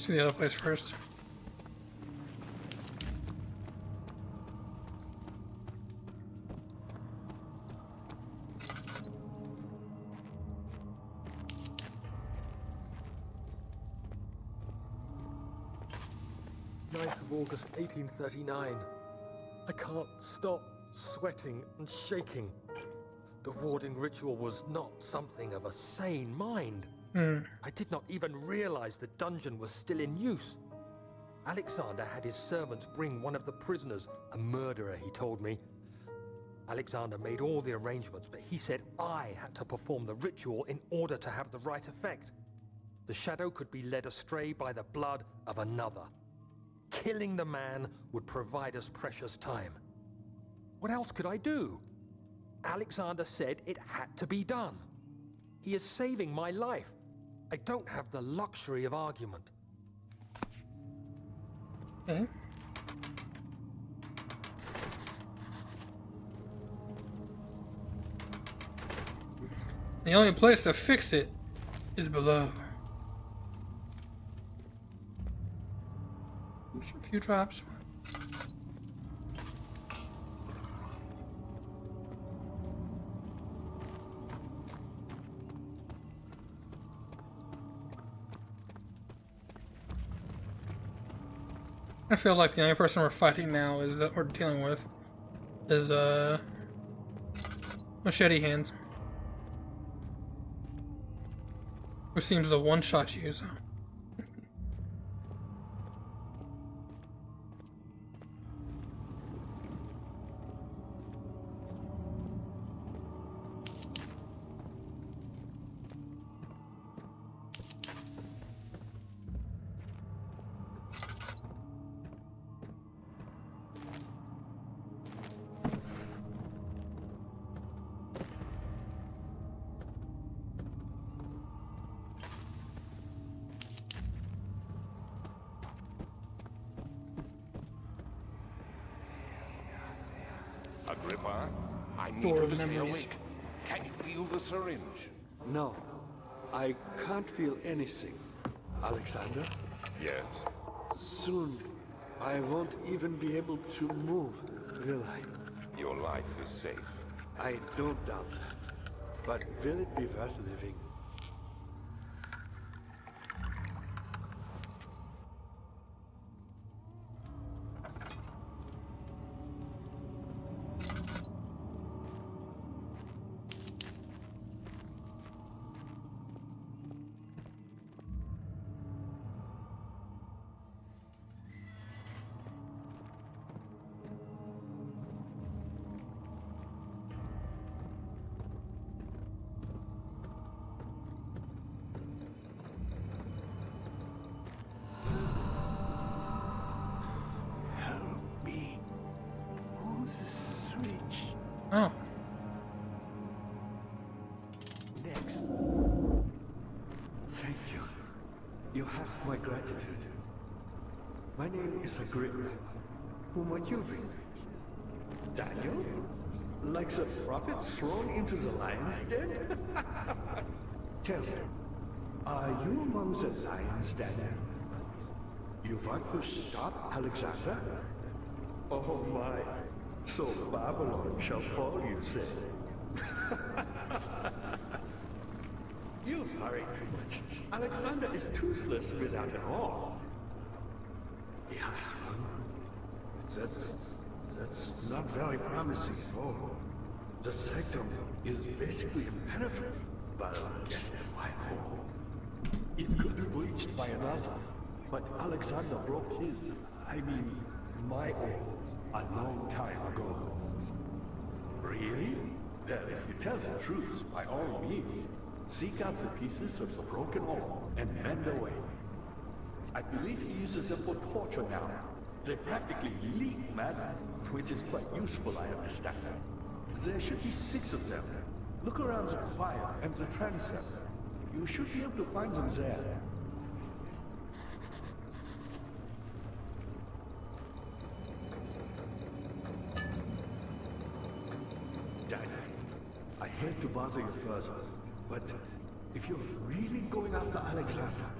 See the other place first. August 1839. I can't stop sweating and shaking. The warding ritual was not something of a sane mind. I did not even realize the dungeon was still in use. Alexander had his servants bring one of the prisoners, a murderer, he told me. Alexander made all the arrangements, but he said I had to perform the ritual in order to have the right effect. The shadow could be led astray by the blood of another. Killing the man would provide us precious time. What else could I do? Alexander said it had to be done. He is saving my life. I don't have the luxury of argument. Okay. The only place to fix it is below. A few drops. I feel like the only person we're fighting now is that we're dealing with is Machete Hand, who seems to one-shot you. So. Agrippa, I need you to stay awake. Can you feel the syringe? No, I can't feel anything. Alexander? Yes. Soon, I won't even be able to move, will I? Your life is safe. I don't doubt that. But will it be worth living? Oh. Next. Thank you. You have my gratitude. My name is Agrippa. Who might you be? Daniel? Like the prophet thrown into the lion's den? Tell me, are you among the lions, Daniel? You want to stop Alexander? Oh my. So Babylon shall fall, you say? You hurry too much. Alexander is toothless without an arm. He has one. That's not very promising at all. The sanctum is basically impenetrable, but guess why more? It could be breached by another, but Alexander broke his, my arm. A long time ago. Really? Well, if you tell the truth, by all means, seek out the pieces of the broken arm and mend away. I believe he uses them for torture now. They practically leak madness, which is quite useful, I understand. There should be 6 of them. Look around the choir and the transept. You should be able to find them there. I hate to bother you further, but if you're really going after Alexander,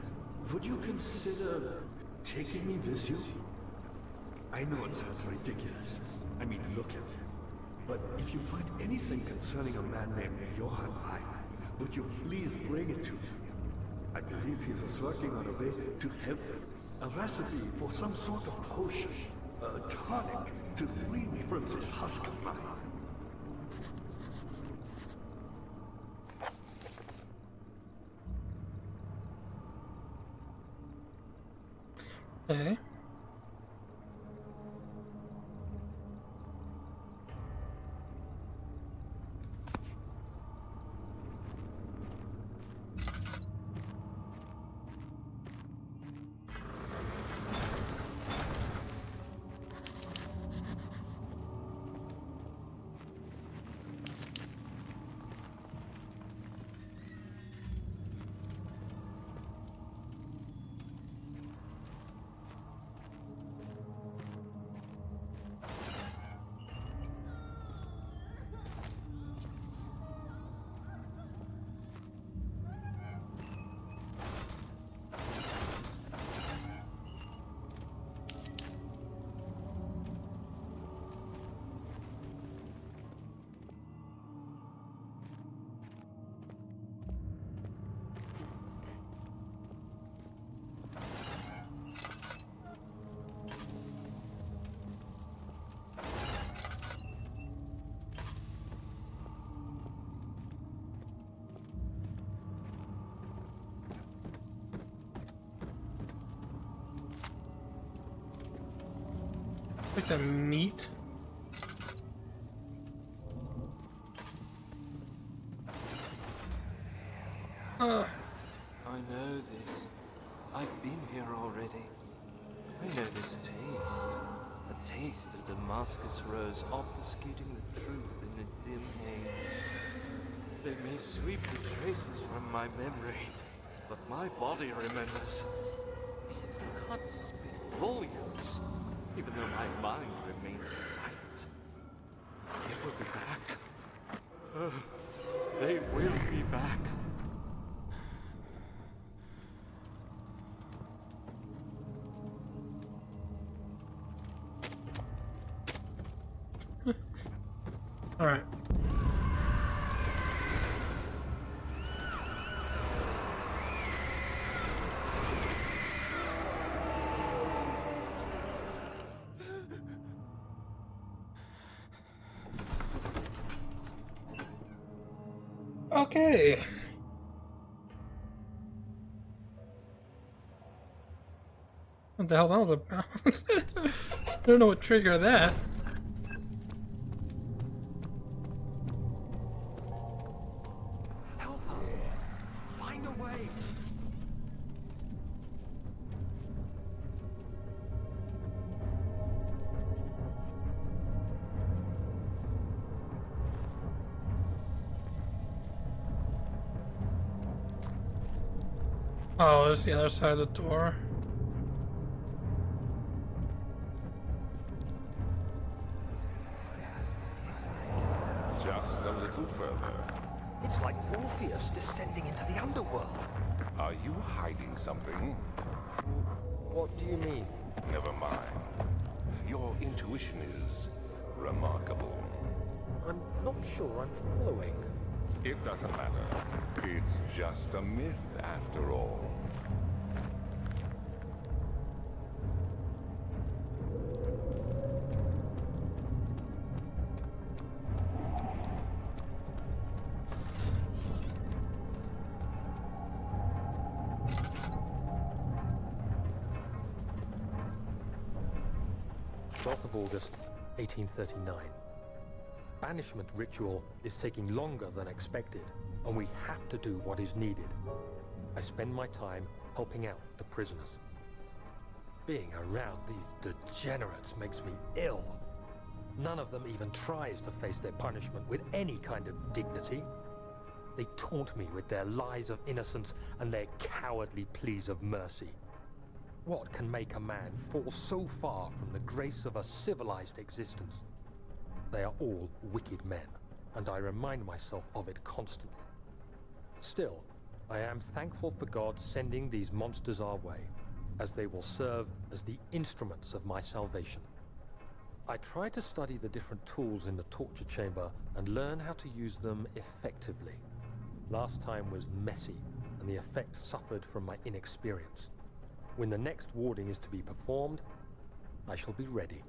would you consider taking me with you? I know it sounds ridiculous. I mean, look at me. But if you find anything concerning a man named Johann I, would you please bring it to me? I believe he was working on a way to help me. A recipe for some sort of potion. A tonic to free me from this husk of mine. Okay. Like the meat. I know this. I've been here already. I know this taste. A taste of Damascus rose obfuscating the truth in a dim haze. They may sweep the traces from my memory, but my body remembers. These cuts speak volumes, even though my mind remains silent. They will be back. They will be back. All right. Okay. What the hell that was about? I don't know what triggered that. Help her! Find a way! Oh, there's the other side of the door. Just a little further. It's like Orpheus descending into the underworld. Are you hiding something? What do you mean? Never mind. Your intuition is remarkable. I'm not sure I'm following. It doesn't matter. It's just a myth after all. Of August, 1839. Banishment ritual is taking longer than expected, and we have to do what is needed. I spend my time helping out the prisoners. Being around these degenerates makes me ill. None of them even tries to face their punishment with any kind of dignity. They taunt me with their lies of innocence and their cowardly pleas of mercy. What can make a man fall so far from the grace of a civilized existence? They are all wicked men, and I remind myself of it constantly. Still, I am thankful for God sending these monsters our way, as they will serve as the instruments of my salvation. I try to study the different tools in the torture chamber and learn how to use them effectively. Last time was messy, and the effect suffered from my inexperience. When the next warding is to be performed, I shall be ready.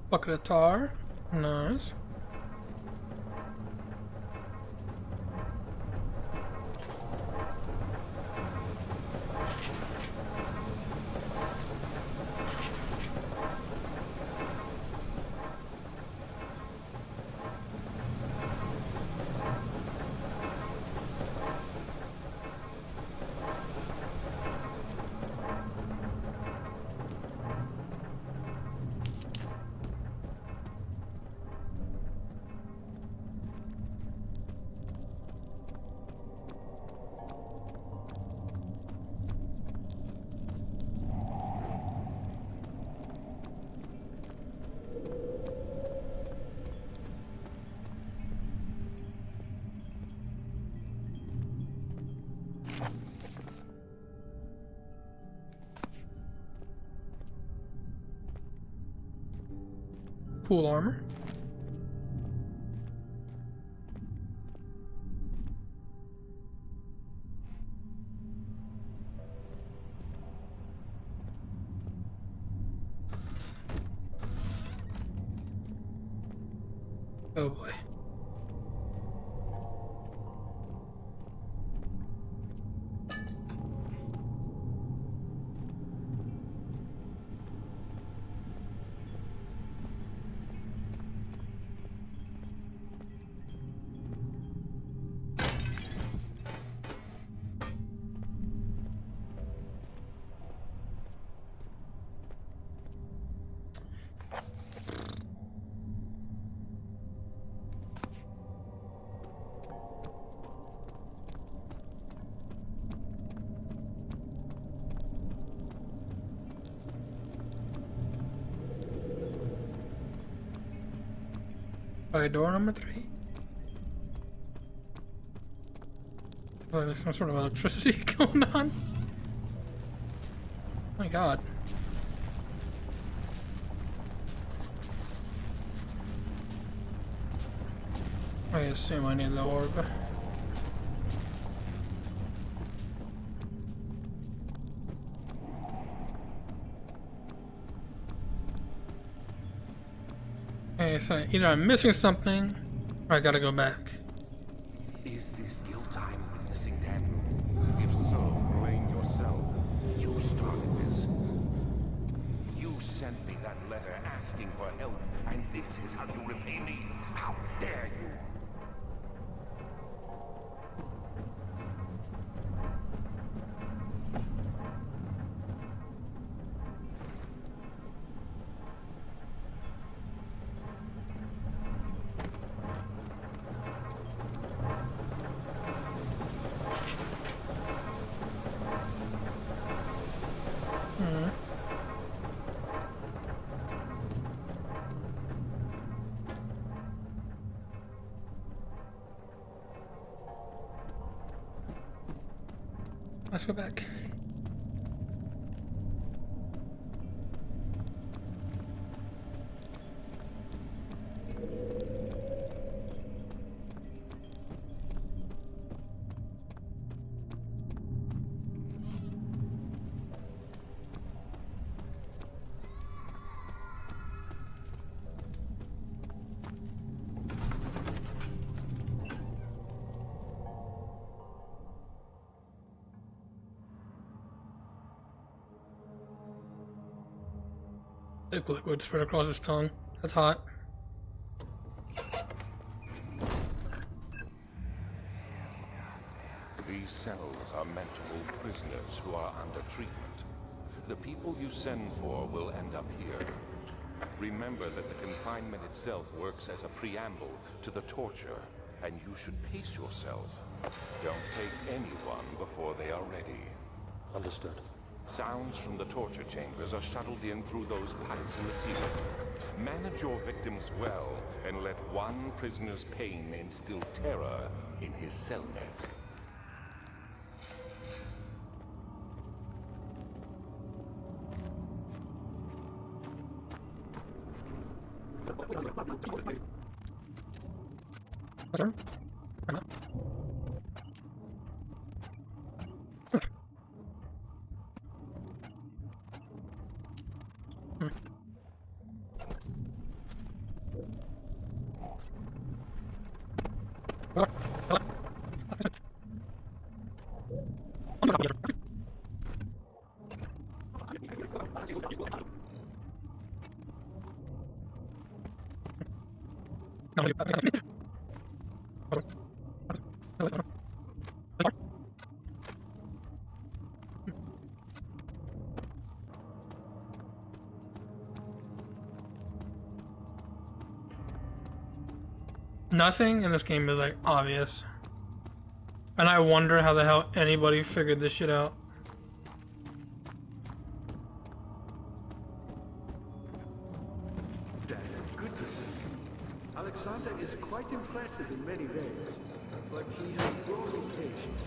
Bucket of tar. Nice. Cool armor. Oh boy. Okay, door number 3. Oh, there's some sort of electricity going on. Oh my god. I assume I need the orb. Okay, so either I'm missing something, or I gotta go back. Is this your time witnessing Daniel? If so, blame yourself. You started this. You sent me that letter asking for help, and this is how you repay me? How dare you? Let's go back. Thick liquid spread across his tongue. That's hot. These cells are meant to hold prisoners who are under treatment. The people you send for will end up here. Remember that the confinement itself works as a preamble to the torture, and you should pace yourself. Don't take anyone before they are ready. Understood. Sounds from the torture chambers are shuttled in through those pipes in the ceiling. Manage your victims well, and let one prisoner's pain instill terror in his cellmate. Sir? Nothing in this game is like obvious. And I wonder how the hell anybody figured this shit out. Dad, good to see you. Alexander is quite impressive in many ways, but he has grown impatient.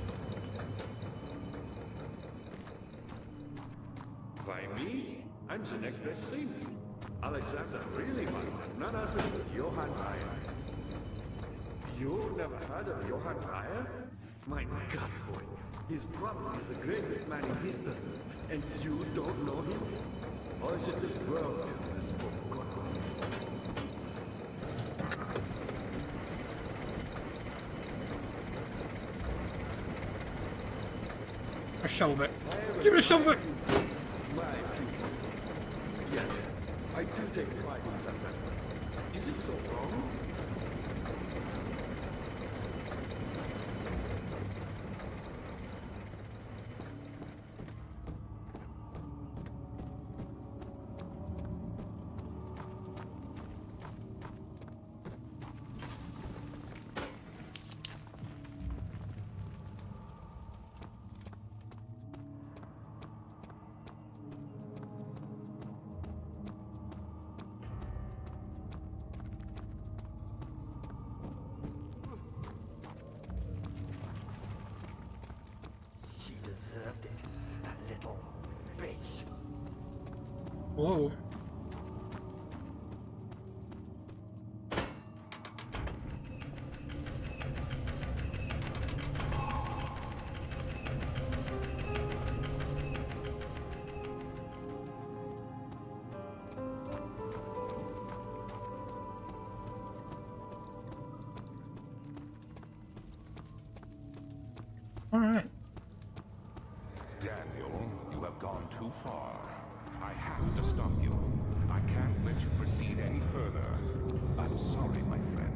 By me? I'm the next best thing. Alexander really won, none other than Johann Reyer. You never heard of Johann Reyer? My God, boy. He's probably the greatest man in history. And you don't know him? Or is it the world has forgotten him? A shovel it. Give it a shovel it. My people. Yes, I do take pride in that. Is it so wrong? She deserved it, that little bitch. Whoa. All right. Daniel, you have gone too far. I have to stop you. I can't let you proceed any further. I'm sorry, my friend.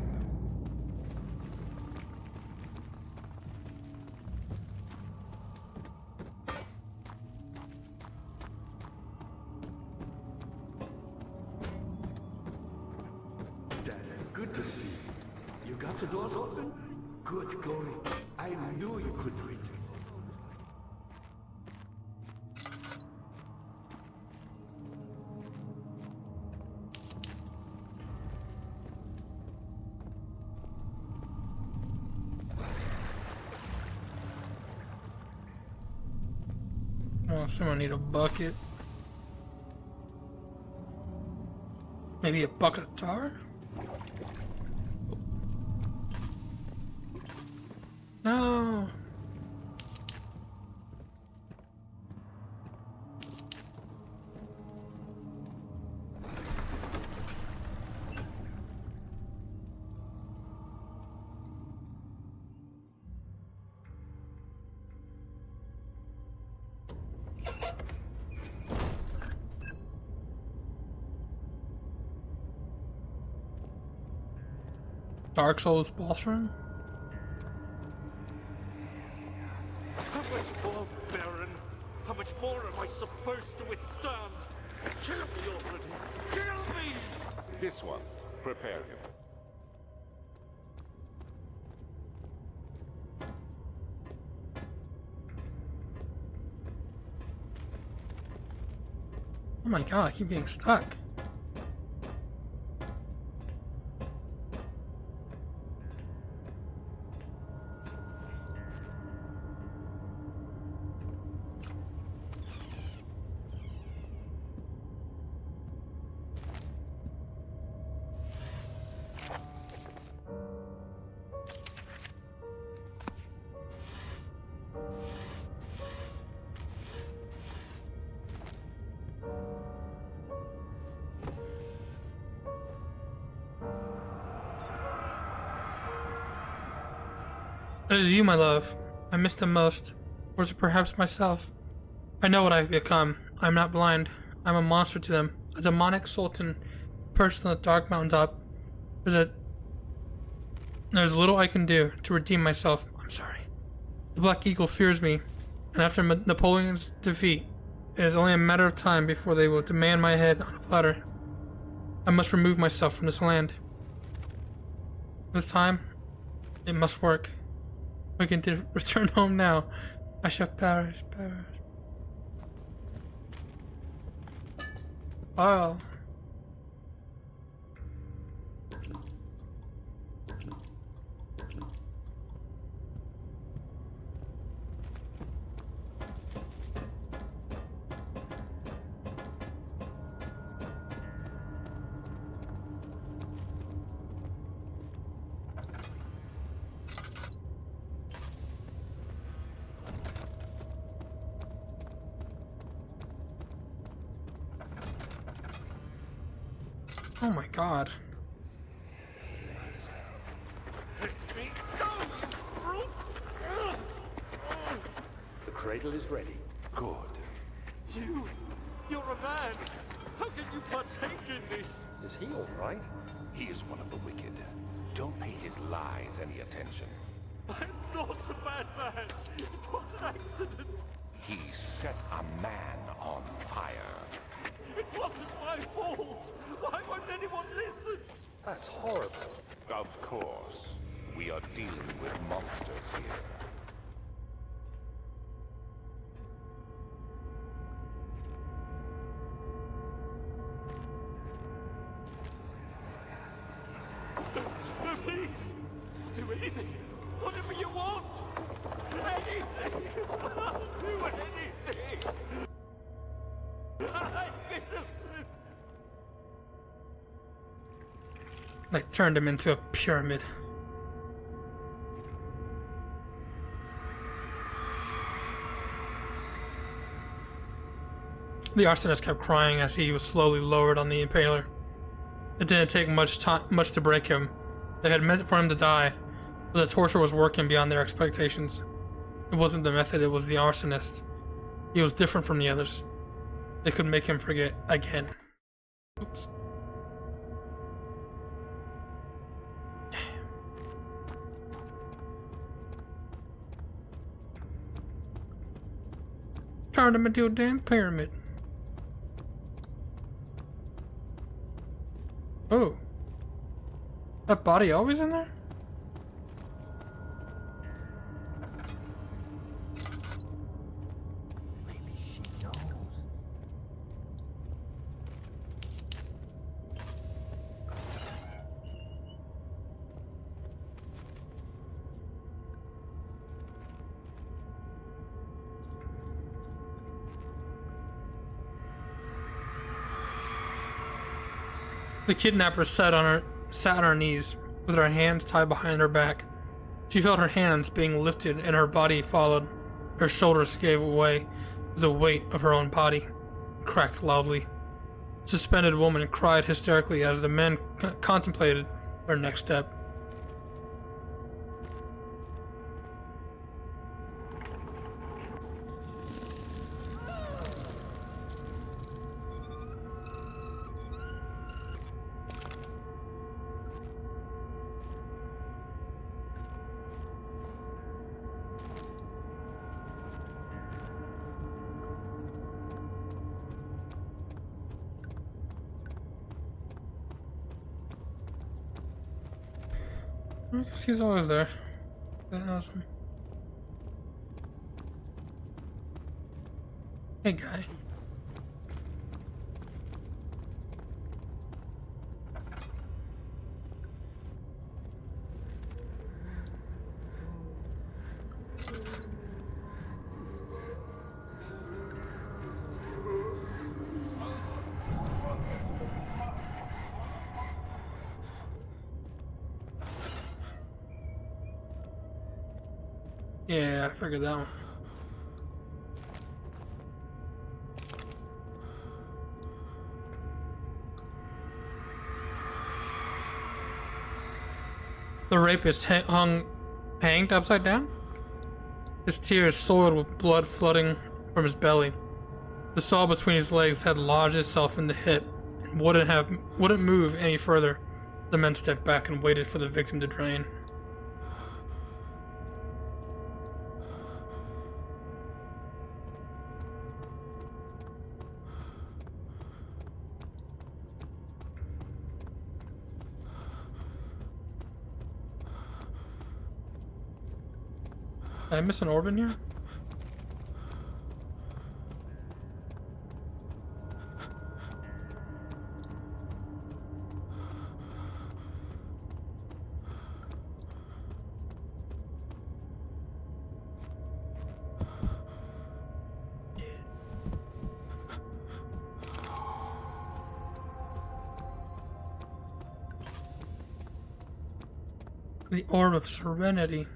Dad, good to see you. You got the doors open? Good going. I knew you could do it. Oh, someone need a bucket. Maybe a bucket of tar? No. Dark Souls boss room? How much more, Baron? How much more am I supposed to withstand? Kill me already! Kill me! This one, prepare him. Oh my god, I keep getting stuck. It is you, my love. I miss them most. Or is it perhaps myself? I know what I've become. I'm not blind. I'm a monster to them. A demonic sultan perched on the dark mountaintop. There's little I can do to redeem myself. I'm sorry. The Black Eagle fears me, and after Napoleon's defeat, it is only a matter of time before they will demand my head on a platter. I must remove myself from this land. This time, it must work. I can return home now. I shall perish. Wow. Oh my god. The cradle is ready. Good. You're a man. How can you partake in this? Is he all right? He is one of the wicked. Don't pay his lies any attention. I'm not a bad man. It was an accident. He set a man on fire. It wasn't my fault. Why won't anyone listen? That's horrible. Of course. We are dealing with monsters here. No, please. Do anything. Whatever you want. Anything. I'll do anything. I'm innocent. I turned him into a pyramid. The arsonist kept crying as he was slowly lowered on the impaler. It didn't take much to break him. They had meant for him to die, but the torture was working beyond their expectations. It wasn't the method, it was the arsonist. He was different from the others. They could make him forget again. Oops. Turned him into a damn pyramid. Oh. That body always in there? Maybe she knows. The kidnapper sat on her knees, with her hands tied behind her back. She felt her hands being lifted and her body followed. Her shoulders gave way with the weight of her own body, and cracked loudly. The suspended woman cried hysterically as the men contemplated her next step. I guess he's always there. That's awesome. Hey, guy. Yeah, I figured that one. The rapist hanged upside down? His tears soiled with blood flooding from his belly. The saw between his legs had lodged itself in the hip and wouldn't move any further. The men stepped back and waited for the victim to drain. Did I miss an orb in here? The Orb of Serenity.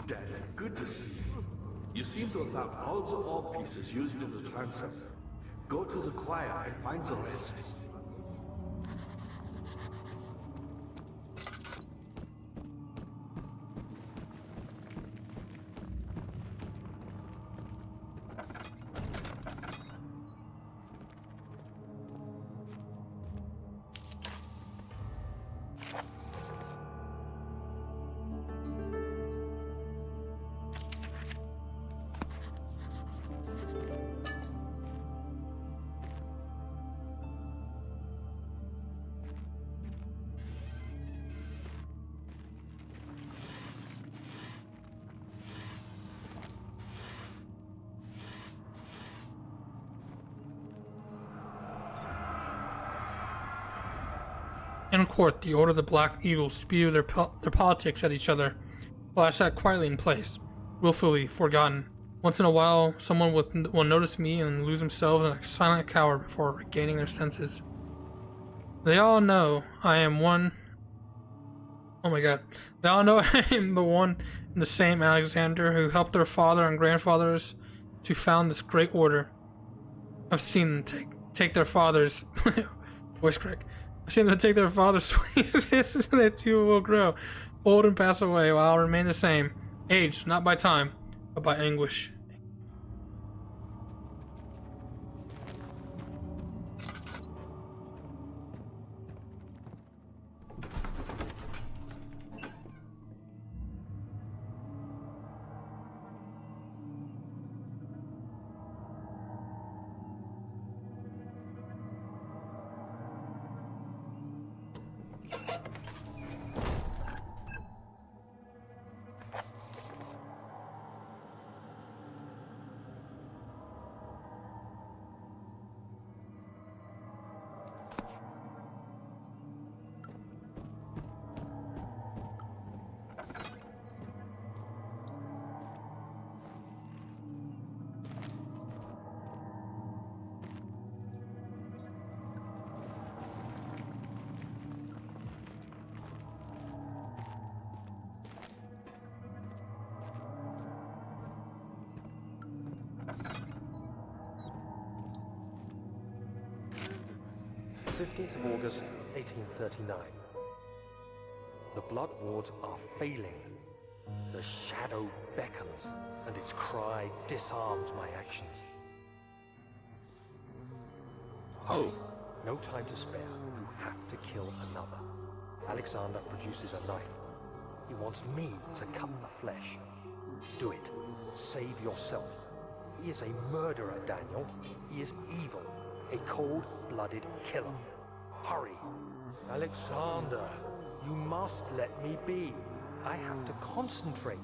Dad, good to see you. You seem to have found all the orb pieces used in the transfer. Go to the choir and find the rest. In court, the Order of the Black Eagle spewed their politics at each other, while I sat quietly in place, willfully forgotten. Once in a while, someone will notice me and lose themselves in a silent cower before regaining their senses. They all know I am one. Oh my god. They all know I am the one and the same Alexander who helped their father and grandfathers to found this great order. I've seen them take their father's voice crack. I've seen them take their father's sweets and they too will grow old and pass away while I'll remain the same, aged not by time, but by anguish. Of August, 1839. The blood wards are failing. The shadow beckons, and its cry disarms my actions. Oh, no time to spare. You have to kill another. Alexander produces a knife. He wants me to cut the flesh. Do it. Save yourself. He is a murderer, Daniel. He is evil. A cold-blooded killer. Hurry. Alexander, you must let me be. I have to concentrate.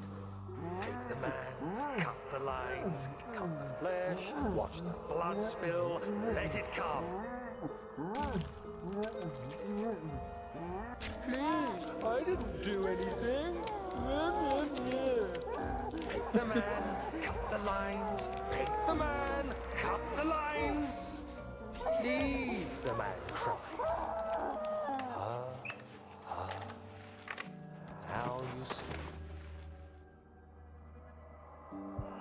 Take the man, cut the lines, cut the flesh, watch the blood spill, let it come. Please, I didn't do anything. Take the man, cut the lines. Take the man, cut the lines. Please, the man cries. Now you see.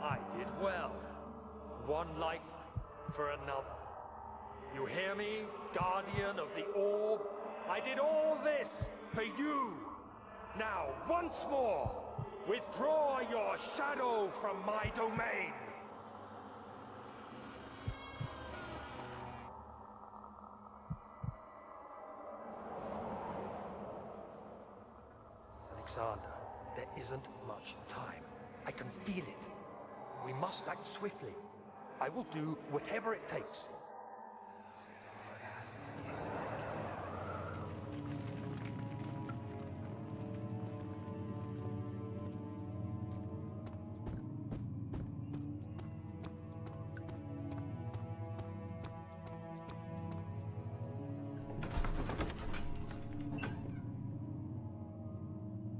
I did well. One life for another. You hear me, guardian of the orb? I did all this for you. Now, once more, withdraw your shadow from my domain. Alexander, there isn't much time. I can feel it. We must act swiftly. I will do whatever it takes.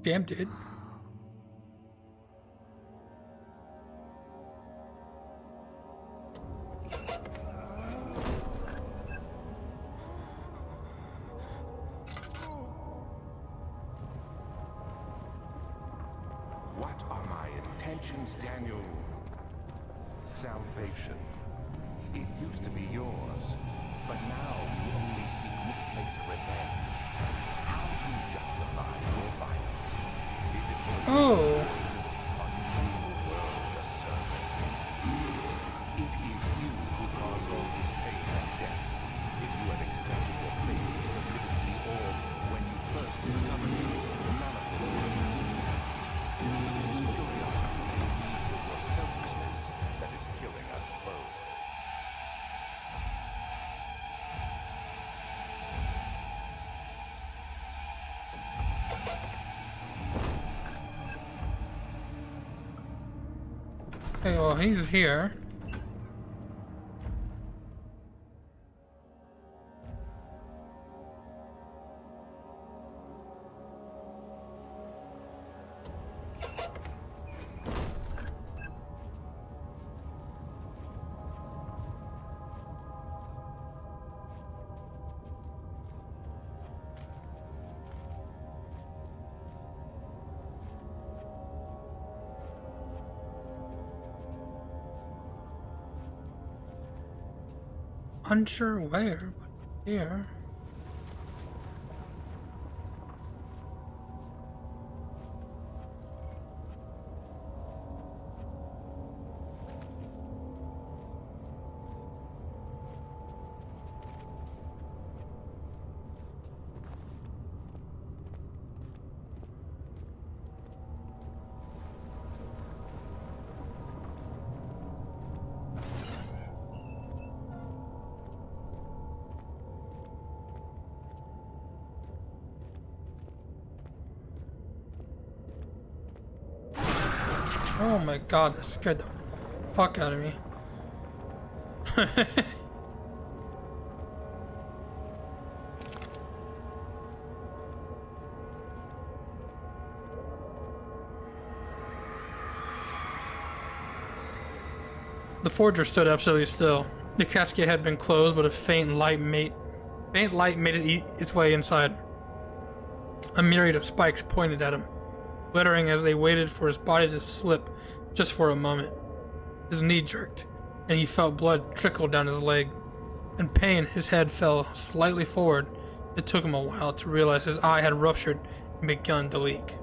Damn, dude. What are my intentions, Daniel? Salvation. It used to be yours, but now you only seek misplaced revenge. How do you justify your violence? Is it for Oh. a world a service? It is you who caused all this pain and death. If you had accepted your fate and submitted to the orb when you first discovered it, none of this would have happened. It is curiosity indeed with your selfishness that is killing us both. Okay, well, he's here. Unsure where, but here. Oh my god, that scared the fuck out of me. The forger stood absolutely still. The casket had been closed, but a faint light made it its way inside. A myriad of spikes pointed at him, glittering as they waited for his body to slip just for a moment. His knee jerked, and he felt blood trickle down his leg. In pain, his head fell slightly forward. It took him a while to realize his eye had ruptured and begun to leak.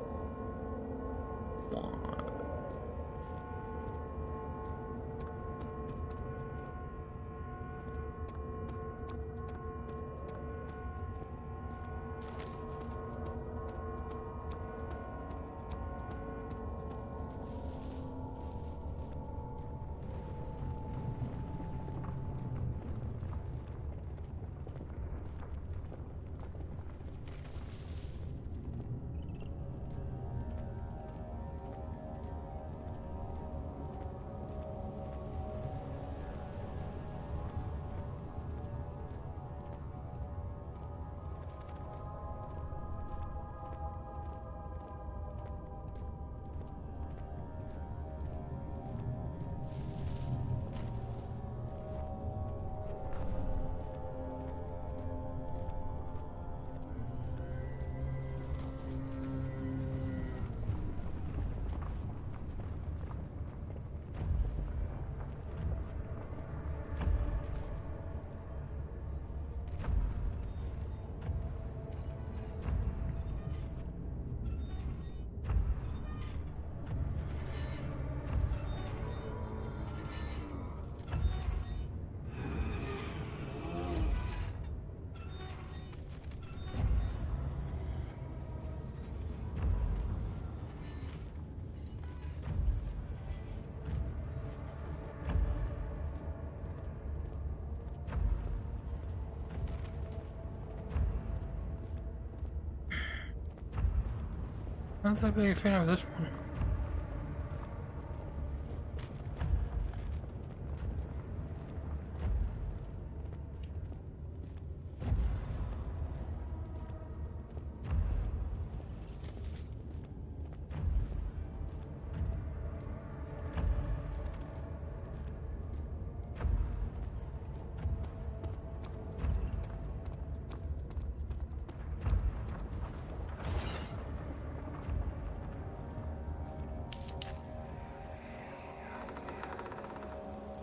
Not that big a fan of this one.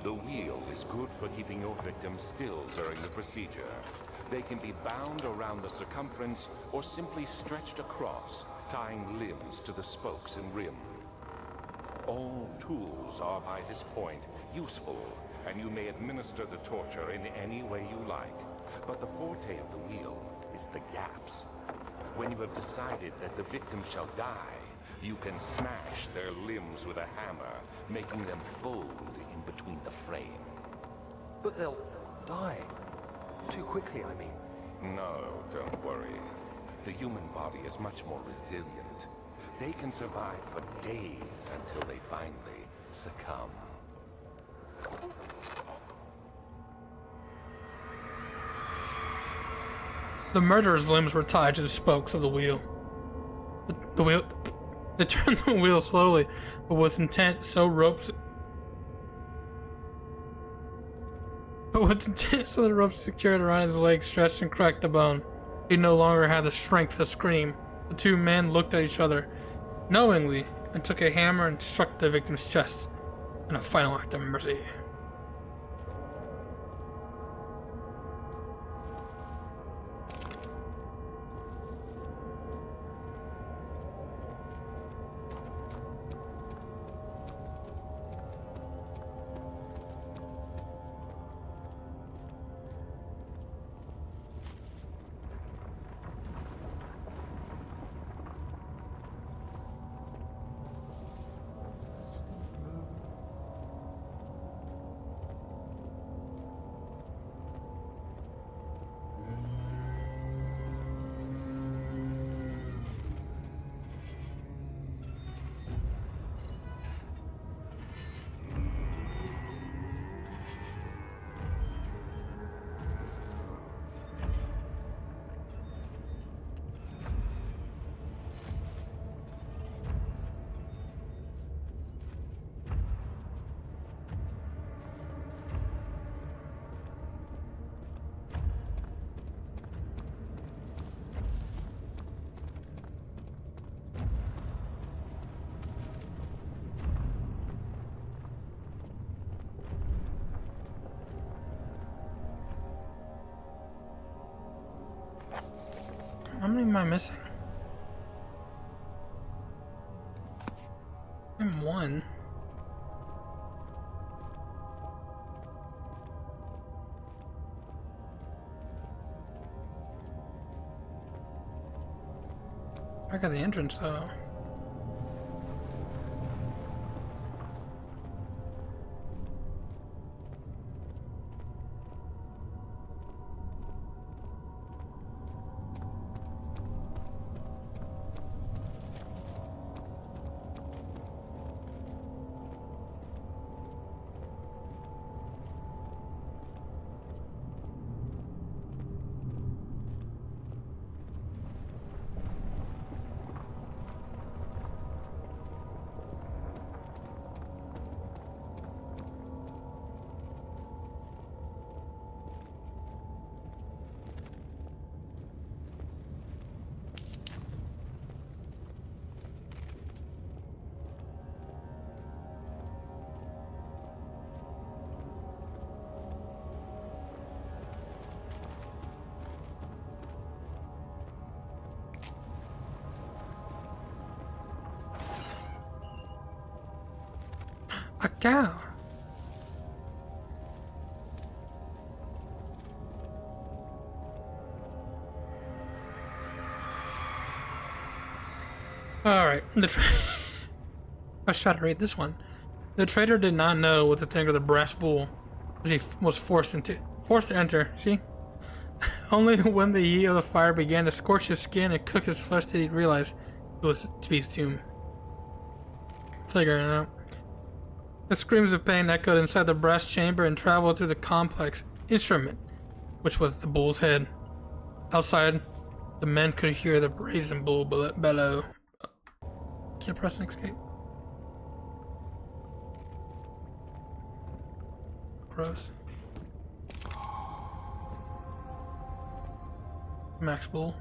The wheel is good for keeping your victims still during the procedure. They can be bound around the circumference or simply stretched across, tying limbs to the spokes and rim. All tools are by this point useful, and you may administer the torture in any way you like. But the forte of the wheel is the gaps. When you have decided that the victim shall die, you can smash their limbs with a hammer, making them fold in between the frame. But they'll die. Too quickly, I mean. No, don't worry. The human body is much more resilient. They can survive for days until they finally succumb. The murderer's limbs were tied to the spokes of the wheel. They turned the wheel slowly, but with intent, so the ropes secured around his legs stretched and cracked the bone. He no longer had the strength to scream. The two men looked at each other knowingly and took a hammer and struck the victim's chest in a final act of mercy. How many am I missing? I'm one. I got the entrance though. A cow. Alright, let's try to read this one. The traitor did not know what to think of the brass bull as he was forced to enter. See? Only when the heat of the fire began to scorch his skin and cook his flesh did he realize It was Tbee's tomb. Figuring it out. The screams of pain echoed inside the brass chamber and traveled through the complex instrument, which was the bull's head. Outside, the men could hear the brazen bull bellow. Can't press an escape. Gross. Max Bull.